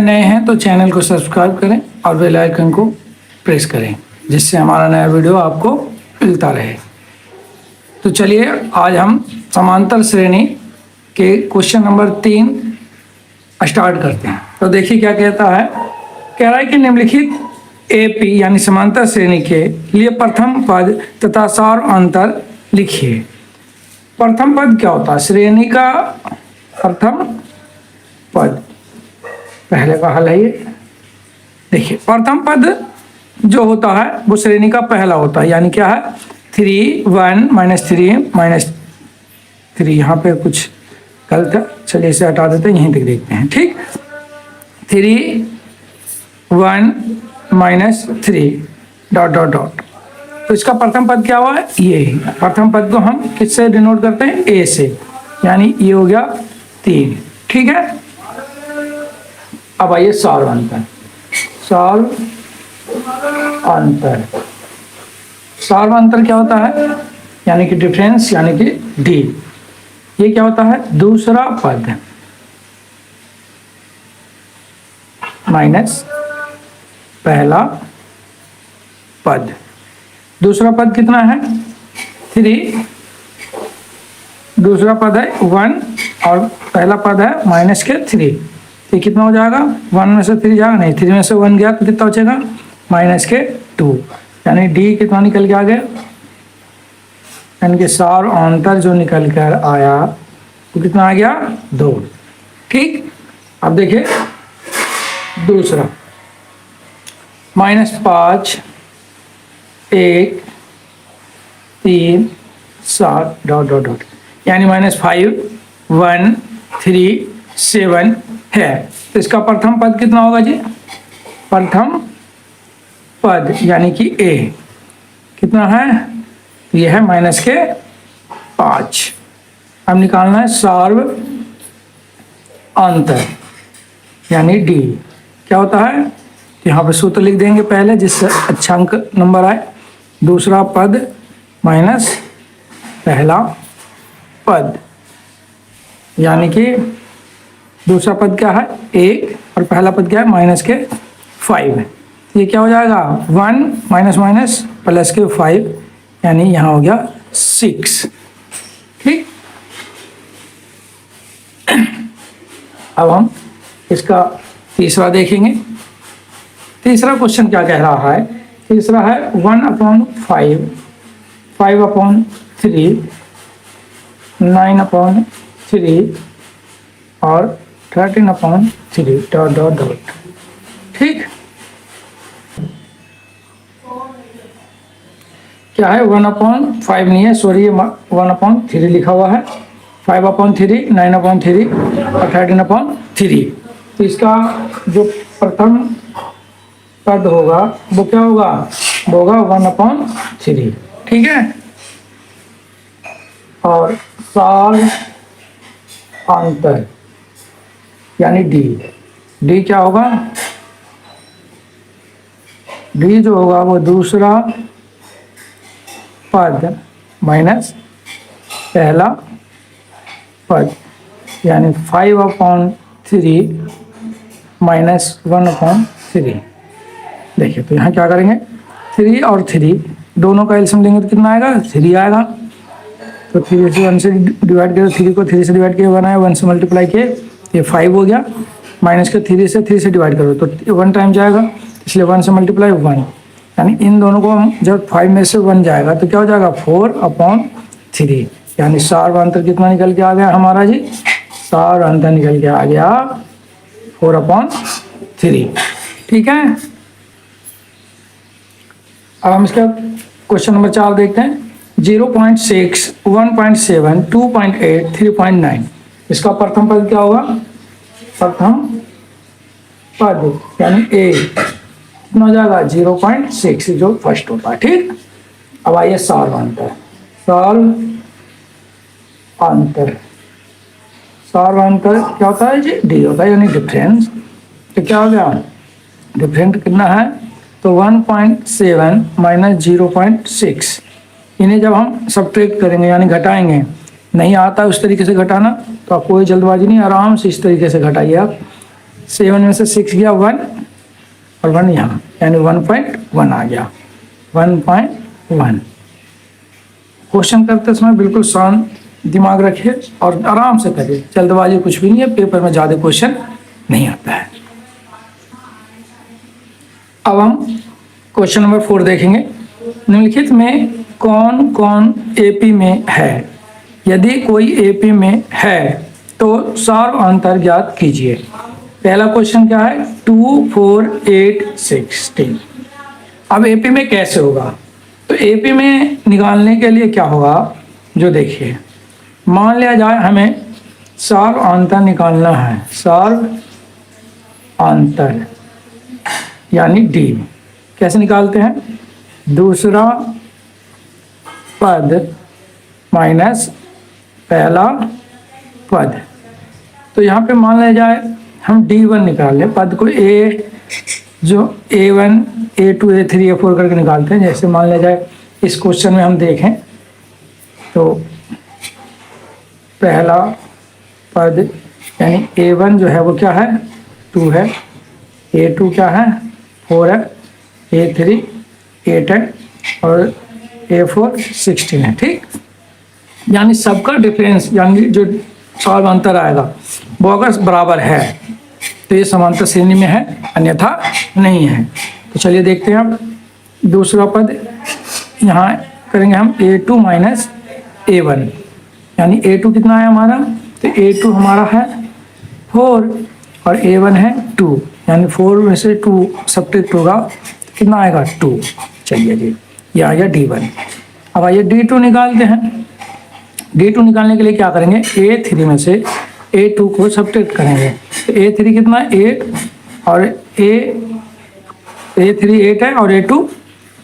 नए हैं तो चैनल को सब्सक्राइब करें और बेल आइकन को प्रेस करें जिससे हमारा नया वीडियो आपको मिलता रहे। तो चलिए आज हम समांतर श्रेणी के क्वेश्चन नंबर 3 स्टार्ट करते हैं। तो देखिए क्या कहता है। कह रहा है कि निम्नलिखित एपी यानी समांतर श्रेणी के लिए प्रथम पद तथा सार अंतर लिखिए। प्रथम पद क्या होता है? श्रेणी का प्रथम पद, पहले का हल है ये। देखिए प्रथम पद जो होता है वो श्रेणी का पहला होता है, यानी क्या है 3 1 -3 -3। यहाँ पे कुछ गलत है, चलिए इसे हटा देते हैं, यहीं तक देखते हैं। ठीक, 3 1 -3 ... तो इसका प्रथम पद क्या हुआ है? ये प्रथम पद को हम किससे डिनोट करते हैं? ए से, यानी ये हो गया 3। ठीक है, अब आइए सार अंतर। सार अंतर, सार अंतर क्या होता है? यानी कि डिफरेंस, यानी कि डी। ये क्या होता है? दूसरा पद माइनस पहला पद। दूसरा पद कितना है? 3। दूसरा पद है 1 और पहला पद है माइनस के 3। ये कितना हो जाएगा? 1 में से 3 जाएगा नहीं, 3 में से 1 गया तो कितना बचेगा? माइनस के 2। यानी डी कितना निकल के आ गया? यानी कि सार अंतर जो निकल कर आया वो कितना आ गया? 2। ठीक, अब देखिए दूसरा -5 1 3 7 ... यानी -5 1 3 7 है। तो इसका प्रथम पद कितना होगा जी? प्रथम पद यानी कि ए कितना है? ये है -5। अब निकालना है सार्व अंतर यानी डी। क्या होता है? यहाँ पे सूत्र लिख देंगे पहले जिससे अच्छा अंक नंबर आए। दूसरा पद माइनस पहला पद, यानी कि दूसरा पद क्या है? 1 और पहला पद क्या है? माइनस के 5। ये क्या हो जाएगा? 1 माइनस प्लस के 5, यानी यहाँ हो गया 6। ठीक, अब हम इसका तीसरा देखेंगे। तीसरा क्वेश्चन क्या कह रहा है? तीसरा है 1/5 5/3 9/3 और 13/3 ... ठीक, क्या है? 1/5 नहीं है, सॉरी, 1/3 लिखा हुआ है। 5/3 9/3 और 13/3। तो इसका जो प्रथम पद होगा वो क्या होगा? वो होगा 1/3। ठीक है, और सार अंतर यानी डी। डी क्या होगा? डी जो होगा वो दूसरा पद माइनस पहला पद, यानी 5/3 -1/3। देखिए तो यहाँ क्या करेंगे? 3 और 3 दोनों का एलसीएम लेंगे तो कितना आएगा? 3 आएगा। तो 3 से 1 से डिवाइड करो, 3 को 3 से डिवाइड किया 1 आया, 1 से मल्टीप्लाई किए ये 5 हो गया। माइनस के 3 से डिवाइड करो तो 1 टाइम जाएगा, इसलिए 1 से मल्टीप्लाई 1। यानी इन दोनों को हम जब 5 में से 1 जाएगा तो क्या हो जाएगा? 4/3। यानी सार अंतर कितना निकल के आ गया हमारा जी? सार अंतर निकल के आ गया 4/3। ठीक है, अब हम इसका क्वेश्चन नंबर 4 देखते हैं। 0.6 1.7 2.8 3.9। इसका प्रथम पद क्या होगा? प्रथम पद यानी ए कितना हो जाएगा? 0.6 जो फर्स्ट होता है। ठीक, अब आइए सार अंतर। सार अंतर, सार अंतर क्या होता है जी? डी होता है, यानी डिफरेंस। तो क्या हो गया? डिफरेंस कितना है? तो 1.7 - 0.6। इन्हें जब हम सब्ट्रैक्ट करेंगे यानी घटाएंगे, नहीं आता उस तरीके से घटाना तो आप कोई जल्दबाजी नहीं, आराम से इस तरीके से घटाइए आप। 7 में से 6 गया 1 और 1 यहाँ, यानी 1.1 आ गया, 1.1। क्वेश्चन करते समय बिल्कुल शांत दिमाग रखिए और आराम से करिए, जल्दबाजी कुछ भी नहीं है, पेपर में ज़्यादा क्वेश्चन नहीं आता है। अब हम क्वेश्चन नंबर 4 देखेंगे। निम्नलिखित में कौन कौन एपी में है? यदि कोई एपी में है तो सार अंतर ज्ञात कीजिए। पहला क्वेश्चन क्या है? 2, 4, 8, 16। अब एपी में कैसे होगा? तो एपी में निकालने के लिए क्या होगा, जो देखिए, मान लिया जाए हमें सार अंतर निकालना है, सार अंतर यानी डी। कैसे निकालते हैं? दूसरा पद माइनस पहला पद। तो यहाँ पे मान लिया जाए हम D1 निकाल लें, पद को जो A1, A2, A3, A4 करके निकालते हैं। जैसे मान लिया जाए इस क्वेश्चन में हम देखें तो पहला पद यानी A1 जो है वो क्या है? 2 है, A2 क्या है? 4 है, A3 8 है और A4 16 है। ठीक, यानी सबका डिफरेंस यानी जो सार अंतर आएगा वो अगर बराबर है तो ये समांतर श्रेणी में है, अन्यथा नहीं है। तो चलिए देखते हैं। अब दूसरा पद यहाँ करेंगे हम A2 माइनस A1, यानी A2 कितना है हमारा? तो A2 हमारा है 4 और A1 है 2, यानी 4 में से 2 सब्ट्रैक्ट होगा तो कितना आएगा? 2। चलिए जी, ये आ गया D1। अब आइए D2 निकालते हैं। D2 निकालने के लिए क्या करेंगे? A3 में से A2 को सब्ट्रैक्ट करेंगे। तो A3 कितना? 8 और A3 8 है और A2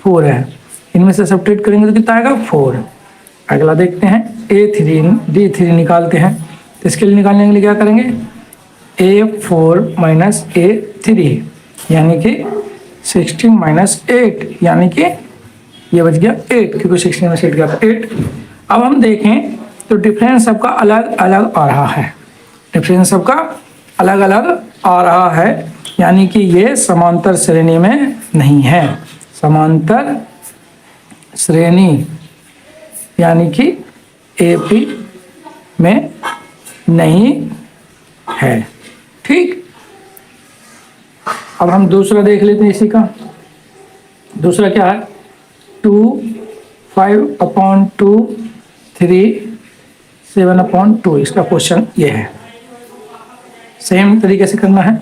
4 है, इनमें से सब्ट्रैक्ट करेंगे तो कितना आएगा? 4। अगला देखते हैं D3 निकालते हैं। तो इसके लिए निकालने के लिए क्या करेंगे? A4 माइनस A3 यानी कि 16 माइनस 8, यानी कि ये बच गया 8, क्योंकि 16 में से 8 गया था 8। अब हम देखें तो डिफरेंस सबका अलग अलग आ रहा है, डिफरेंस सबका अलग अलग आ रहा है, यानी कि ये समांतर श्रेणी में नहीं है। समांतर श्रेणी यानी कि एपी में नहीं है। ठीक, अब हम दूसरा देख लेते हैं इसी का। दूसरा क्या है? 2, 5/2, 3, 7/2। इसका क्वेश्चन ये है। सेम तरीके से करना है।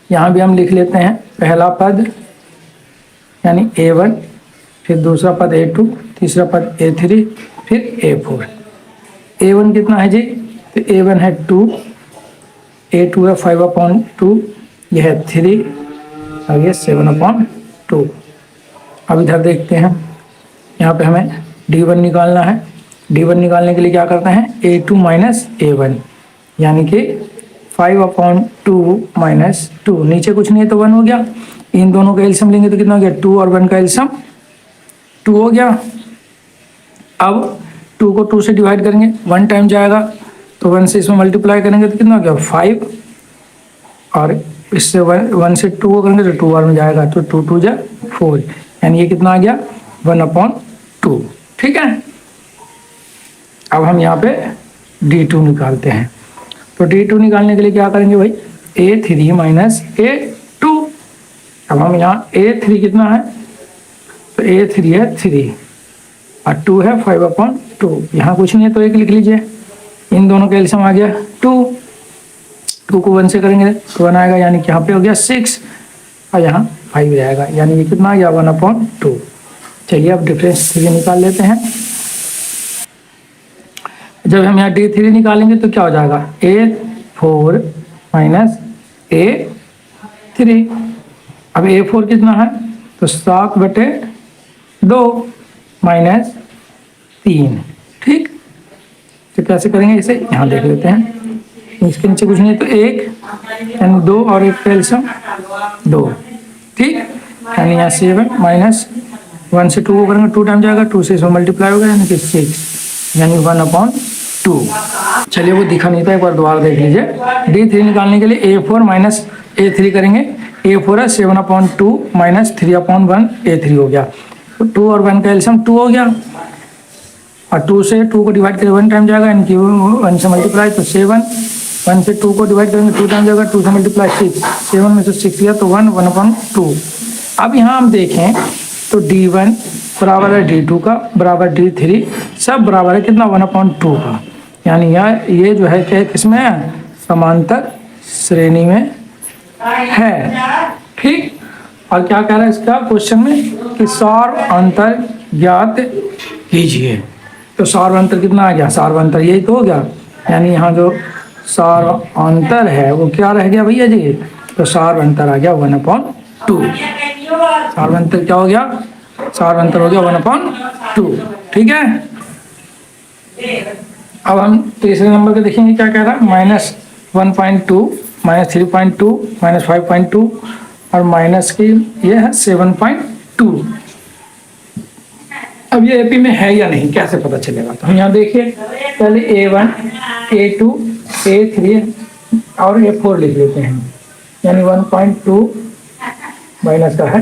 यहाँ भी हम लिख लेते हैं पहला पद यानी A1, फिर दूसरा पद A2, तीसरा पद A3, फिर A4। A1 कितना है जी? तो A1 है 2, A2 है 5/2, यह है 3 और ये 7/2। अब इधर देखते हैं, यहाँ पे हमें D1 निकालना है। D1 निकालने के लिए क्या करते हैं? A2 माइनस A1 यानी कि 5/2 माइनस 2, नीचे कुछ नहीं है तो 1 हो गया। इन दोनों का एलसीएम लेंगे तो कितना हो गया? 2 और 1 का एलसीएम 2 हो गया। अब 2 को 2 से डिवाइड करेंगे, 1 टाइम जाएगा तो 1 से इसमें मल्टीप्लाई करेंगे तो कितना हो गया? 5, और इससे 1 से 2 को करेंगे तो 2 बार में जाएगा तो 2 2 जा 4, यानी ये कितना आ गया? 1/2। ठीक है, अब हम यहाँ पे D2 निकालते हैं। तो D2 निकालने के लिए क्या करेंगे भाई? A3 minus A2। अब हम यहाँ A3 कितना है? तो A3 है 3 और 2 है 5/2। यहाँ कुछ नहीं है तो 1 लिख लीजिए। इन दोनों का एलसीएम आ गया 2 को 1 से करेंगे तो 1 आएगा, यानी कि यहाँ पे हो गया 6 और यहाँ 5 रहेगा, यानी ये कितना आ गया? 1/2। चलिए अब डिफरेंस 3 निकाल लेते हैं। जब हम यहाँ D3 निकालेंगे तो क्या हो जाएगा? A4 minus A3। अब A4 कितना है? तो 7/2 माइनस 3। ठीक, तो कैसे करेंगे इसे? यहाँ देख लेते हैं। इसके नीचे कुछ नहीं है तो 1 यानी 2 और 1 का एलसीएम 2। ठीक, यानी यहाँ 7 माइनस 1 से 2 को करेंगे 2 टाइम जाएगा, 2 से इसमें मल्टीप्लाई होगा यानी कि 6, यानी 1/2। 2। चलिए वो दिखा नहीं था, एक बार दोबारा देख लीजिए। D3 निकालने के लिए A4 माइनस A3 करेंगे। A4 है 7/2 माइनस 3/1 A3 हो गया। तो 2 और 1 का एलसीएम 2 हो गया, और 2 से 2 को डिवाइड करें 1 टाइम जाएगा, इनकी 1 से मल्टीप्लाई तो 7, 1 से 2 को डिवाइड करेंगे 2 टाइम जाएगा, 2 से मल्टीप्लाई 6, 7 में से 6 गया तो 1, 1/2। अब यहाँ हम देखें तो D1 बराबर है D2 का, बराबर D3, सब बराबर है कितना 1/2 का। यानी ये जो है क्या किसमें है, समांतर श्रेणी में है। ठीक, और क्या कह रहा है इसका क्वेश्चन में कि सौर अंतर ज्ञात कीजिए। तो सौर अंतर कितना आ गया, सौर अंतर यही तो हो गया। यानी यहाँ जो सौर अंतर है वो क्या रह गया भैया जी, तो सौर अंतर आ गया 1/2। सौर अंतर क्या हो गया, सौर अंतर हो गया 1/2। ठीक है, अब हम तीसरे नंबर के देखेंगे क्या कह रहा है। -1.2 -3.2 -5.2 और माइनस की ये है 7.2। अब ये एपी में है या नहीं कैसे पता चलेगा, तो हम यहाँ देखिए पहले A1 A2 A3 और A4 लिख लेते हैं। यानी 1.2 माइनस का है,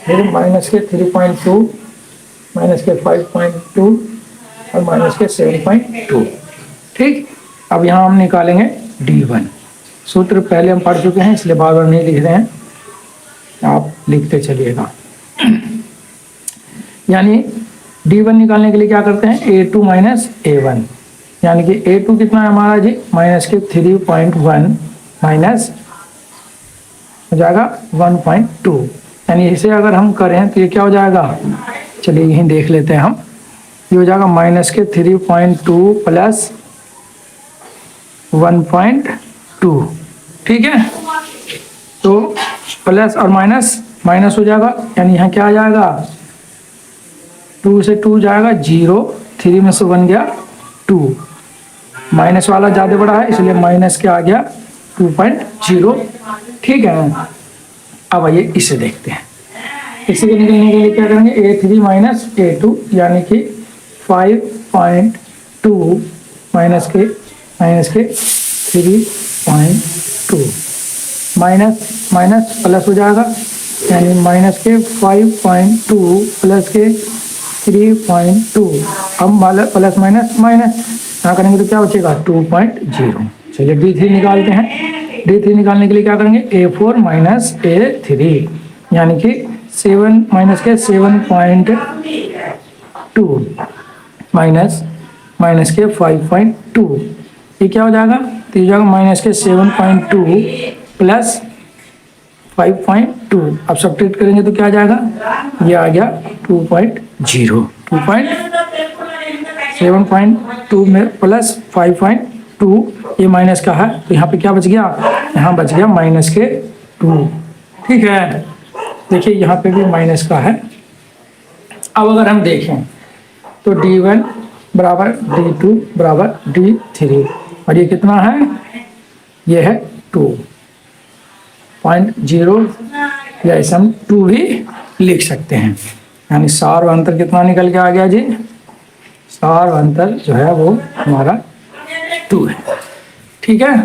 फिर माइनस के 3.2, माइनस के 5.2 और माइनस के 7.2। ठीक, अब यहाँ हम निकालेंगे D1। सूत्र पहले हम पढ़ चुके हैं इसलिए बार बार नहीं लिख रहे हैं, आप लिखते चलिएगा। यानी D1 निकालने के लिए क्या करते हैं, A2 माइनस A1। यानी कि A2 कितना है हमारा जी, माइनस के 3.1 माइनस हो जाएगा 1.2। यानी इसे अगर हम करें तो ये क्या हो जाएगा, चलिए यहीं देख लेते हैं हम। ये हो जाएगा माइनस के 3.2 प्लस 1.2। ठीक है, तो प्लस और माइनस माइनस हो जाएगा, यानी यहाँ क्या आ जाएगा, 2 से 2 जाएगा 0, 3 में से 1 गया 2, माइनस वाला ज़्यादा बड़ा है इसलिए माइनस क्या आ गया 2.0। ठीक है, अब आइए इसे देखते हैं। इसी को निकलने के लिए क्या करेंगे, A3 माइनस A2 यानी कि 5.2 माइनस के 3.2 माइनस माइनस प्लस हो जाएगा, यानी माइनस के 5.2 प्लस के 3.2। अब प्लस माइनस माइनस यहाँ करेंगे तो क्या बचेगा 2.0। चलिए D3 निकालते हैं। D3 निकालने के लिए क्या करेंगे, A4 माइनस A3 यानी कि 7 माइनस के 7.2 माइनस माइनस के 5.2। ये क्या हो जाएगा, तो ये जाएगा माइनस के 7.2 प्लस 5.2। अब सब्ट्रैक्ट करेंगे तो क्या आ जाएगा, ये आ गया 2.0। 7.2 में प्लस 5.2, ये माइनस का है तो यहाँ पे क्या बच गया, यहाँ बच गया माइनस के 2। ठीक है, देखिए यहाँ पे भी माइनस का है। अब अगर हम देखें तो D1 बराबर D2 बराबर D3 और ये कितना है, ये है 2.0 या इसे हम 2 भी लिख सकते हैं। यानी सौर अंतर कितना निकल के आ गया जी, सौर अंतर जो है वो हमारा 2 है। ठीक है।